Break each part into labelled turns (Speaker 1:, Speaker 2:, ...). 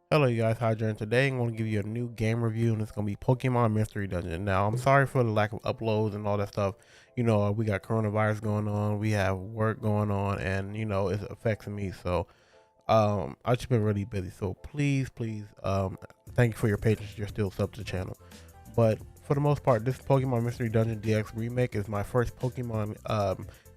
Speaker 1: Hello, you guys. How you doing today? I'm going to give you a new game review, and it's going to be Pokemon Mystery Dungeon. Now, I'm sorry for the lack of uploads and all that stuff. We got coronavirus going on, we have work going on, and it's affecting me. So, I've just been really busy. So, please, thank you for your patience. You're still sub to the channel. But for the most part, this Pokemon Mystery Dungeon DX remake is my first Pokemon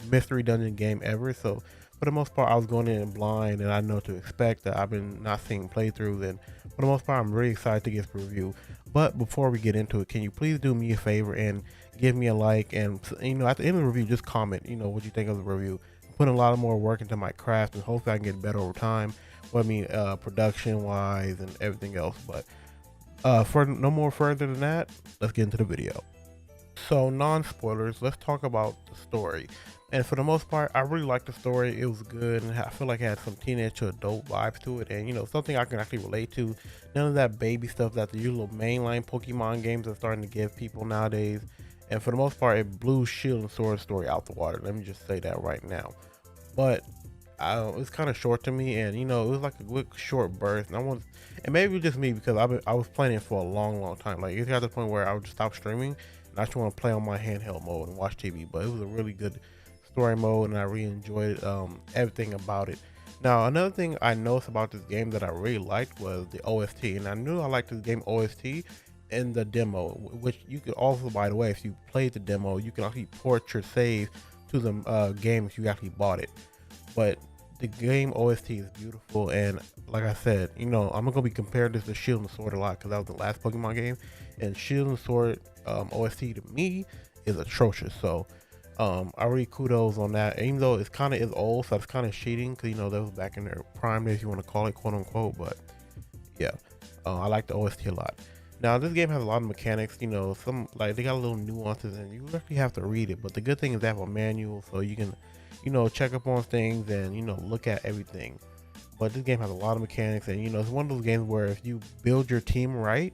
Speaker 1: Mystery Dungeon game ever. So for the most part, I was going in blind and I know what to expect. That I've been not seeing playthroughs, and for the most part, I'm really excited to get this review. But before we get into it, can you please do me a favor and give me a like, and at the end of the review, just comment what you think of the review. I'm putting a lot of more work into my craft, and hopefully I can get better over time. Well, I mean, production wise and everything else. But for no more further than that, let's get into the video. So, non spoilers, let's talk about the story. And for the most part, I really liked the story. It was good, and I feel like it had some teenage to adult vibes to it, and something I can actually relate to. None of that baby stuff that the usual mainline Pokemon games are starting to give people nowadays. And for the most part, it blew Shield and Sword story out the water. Let me just say that right now. But it's kind of short to me, and it was like a quick short burst. And maybe it was just me because I was playing it for a long time. Like it got to the point where I would just stop streaming, and I just want to play on my handheld mode and watch TV. But it was a really good story mode, and I really enjoyed everything about it. Now, another thing I noticed about this game that I really liked was the OST, and I knew I liked this game OST in the demo, which you could also, by the way, if you played the demo, you can actually port your save to the game if you actually bought it. But the game OST is beautiful, and like I said, I'm gonna be comparing this to Shield and Sword a lot because that was the last Pokemon game, and Shield and Sword OST to me is atrocious. So I really kudos on that. And even though it's kind of is old, so it's kind of cheating because that was back in their prime days, if you want to call it, quote unquote. But yeah, I like the OST a lot. Now this game has a lot of mechanics, some like they got a little nuances, and you actually have to read it. But the good thing is they have a manual, so you can, check up on things and look at everything. But this game has a lot of mechanics, and it's one of those games where if you build your team right,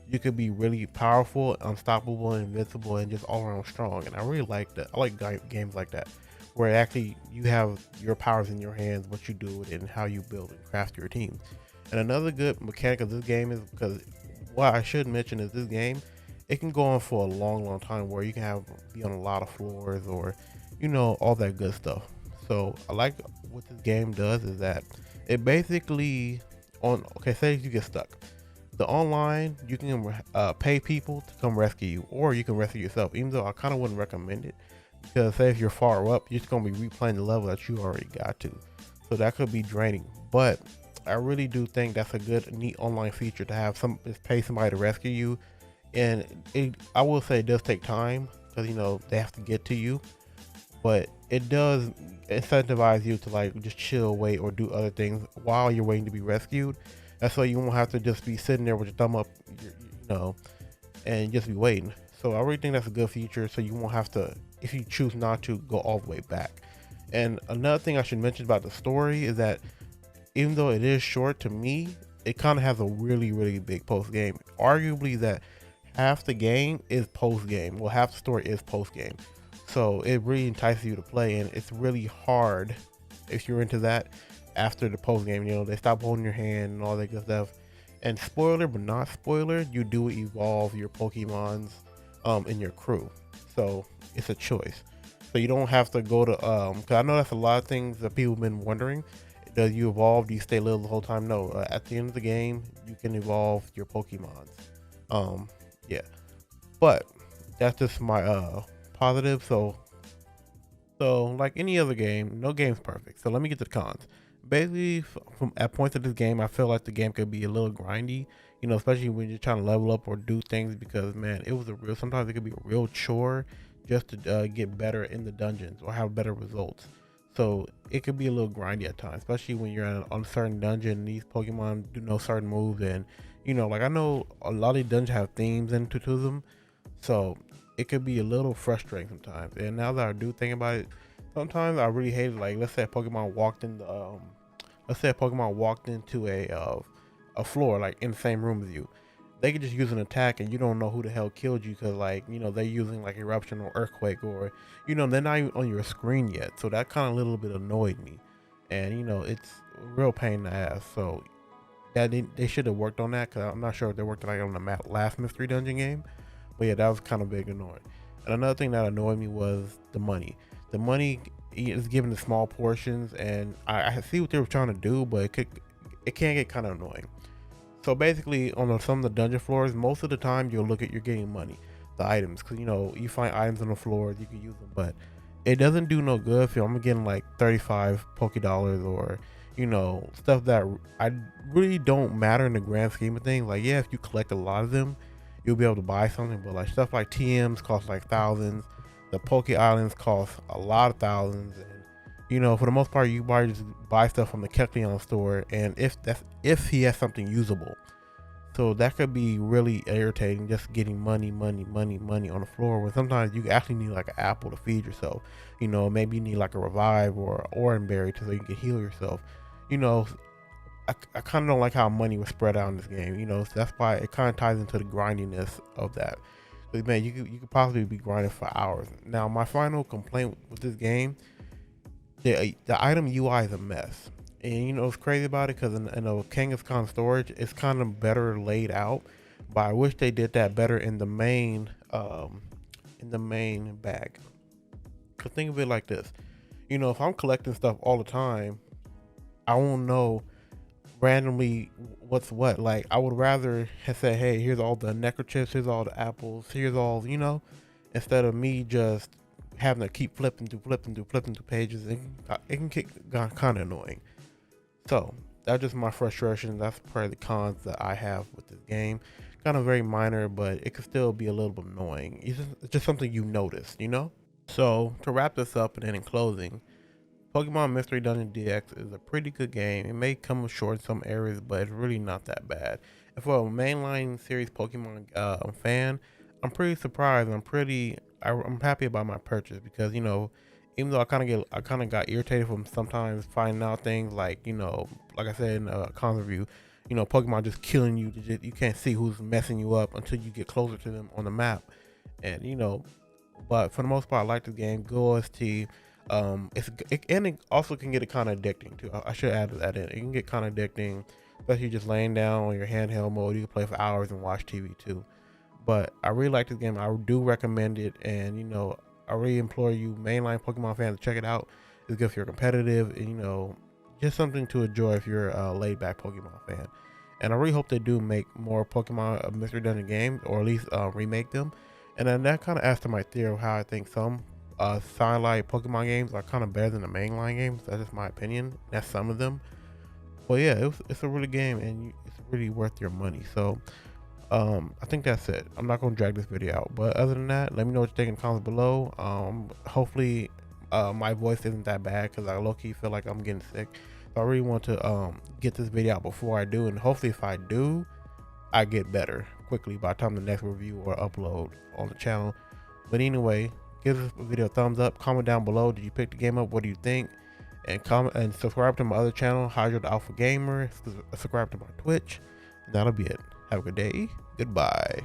Speaker 1: you could be really powerful, unstoppable, invincible, and just all around strong. And I really like that. I like games like that, where actually you have your powers in your hands, what you do with it, and how you build and craft your team. And another good mechanic of this game is because what I should mention is this game, it can go on for a long time where you can be on a lot of floors or all that good stuff. So I like what this game does is that it basically say you get stuck. The online you can pay people to come rescue you, or you can rescue yourself. Even though I kind of wouldn't recommend it because say if you're far up, you're just gonna be replaying the level that you already got to, so that could be draining. But I really do think that's a good, neat online feature to have just pay somebody to rescue you. And I will say it does take time because they have to get to you, but it does incentivize you to like just chill, wait, or do other things while you're waiting to be rescued. That's why you won't have to just be sitting there with your thumb up, and just be waiting. So I really think that's a good feature. So you won't have to, if you choose not to, go all the way back. And another thing I should mention about the story is that even though it is short, to me, it kind of has a really big post game. Arguably, that half the game is post game. Well, half the story is post game. So it really entices you to play, and it's really hard if you're into that after the post game. They stop holding your hand and all that good stuff. And spoiler, but not spoiler, you do evolve your Pokemons in your crew. So it's a choice. So you don't have to go to because I know that's a lot of things that people have been wondering. Does you evolve? Do you stay little the whole time? No. At the end of the game, you can evolve your Pokemons. Yeah. But that's just my positive. So like any other game, no game's perfect. So let me get to the cons. Basically, from at points of this game, I feel like the game could be a little grindy. Especially when you're trying to level up or do things because man, it was a real. Sometimes it could be a real chore just to get better in the dungeons or have better results. So it could be a little grindy at times, especially when you're in an uncertain dungeon. And these Pokemon do know certain moves, and like I know a lot of these dungeons have themes into them, so it could be a little frustrating sometimes. And now that I do think about it, sometimes I really hate it. Like let's say a Pokemon walked in the let's say a Pokemon walked into a floor like in the same room as you. They could just use an attack and you don't know who the hell killed you because like they're using like eruption or earthquake, or they're not even on your screen yet. So that kind of little bit annoyed me, and it's a real pain in the ass. So Yeah, they should have worked on that, because I'm not sure if they worked like on the last mystery dungeon game. But yeah, that was kind of big annoying. And another thing that annoyed me was the money. The money is given in small portions, and I see what they were trying to do, but it can get kind of annoying. So basically, on some of the dungeon floors, most of the time you're getting money, the items, because you find items on the floors, you can use them, but it doesn't do no good if I'm getting like 35 Poké Dollars, or stuff that I really don't matter in the grand scheme of things. Like, yeah, if you collect a lot of them, you'll be able to buy something, but like stuff like TMs cost like thousands, the Poké Islands cost a lot of thousands, and for the most part, you just buy stuff from the Kecleon store, and if he has something usable. So that could be really irritating, just getting money, money, money, money on the floor, when sometimes you actually need like an apple to feed yourself. Maybe you need like a revive or an orange berry so you can heal yourself. You know, I kind of don't like how money was spread out in this game. So that's why it kind of ties into the grindiness of that. But man, you could possibly be grinding for hours. Now, my final complaint with this game, the item UI is a mess. And what's crazy about it, because in the Kangaskhan storage, it's kind of better laid out. But I wish they did that better in the main bag. Cause think of it like this, if I'm collecting stuff all the time, I won't know randomly what's what. Like, I would rather have said, hey, here's all the necrochips, here's all the apples, here's all, instead of me just having to keep flipping through pages. It can get kind of annoying. So that's just my frustration. That's probably the cons that I have with this game. Kind of very minor, but it could still be a little bit annoying. It's just something you notice. So to wrap this up, and then in closing, Pokemon Mystery Dungeon DX is a pretty good game. It may come short in some areas, but it's really not that bad. And for a mainline series Pokemon fan, I'm pretty surprised. I'm happy about my purchase, because even though I kind of got irritated from sometimes finding out things like like I said in a cons review, Pokemon just killing you. You can't see who's messing you up until you get closer to them on the map, and but for the most part, I like this game. Good OST. It also can get kind of addicting too. I should add that in. It can get kind of addicting, especially just laying down on your handheld mode. You can play for hours and watch TV too. But I really like this game. I do recommend it, and I really implore you, mainline Pokemon fans, to check it out. It's good if you're competitive, and just something to enjoy if you're a laid-back Pokemon fan. And I really hope they do make more Pokemon Mystery Dungeon games, or at least remake them. And then that kind of adds to my theory of how I think some Satellite Pokemon games are kind of better than the mainline games. That's just my opinion. That's some of them. But yeah, it's a really game, and it's really worth your money. So I think that's it. I'm not gonna drag this video out, but other than that, let me know what you think in the comments below. Hopefully my voice isn't that bad, because I low-key feel like I'm getting sick. So I really want to get this video out before I do, and hopefully if I do, I get better quickly by the time the next review or upload on the channel. But anyway, give this video a thumbs up, comment down below, did you pick the game up, what do you think, and comment and subscribe to my other channel, Hydro the Alpha Gamer. Subscribe to my Twitch, and that'll be it. Have a good day. Goodbye.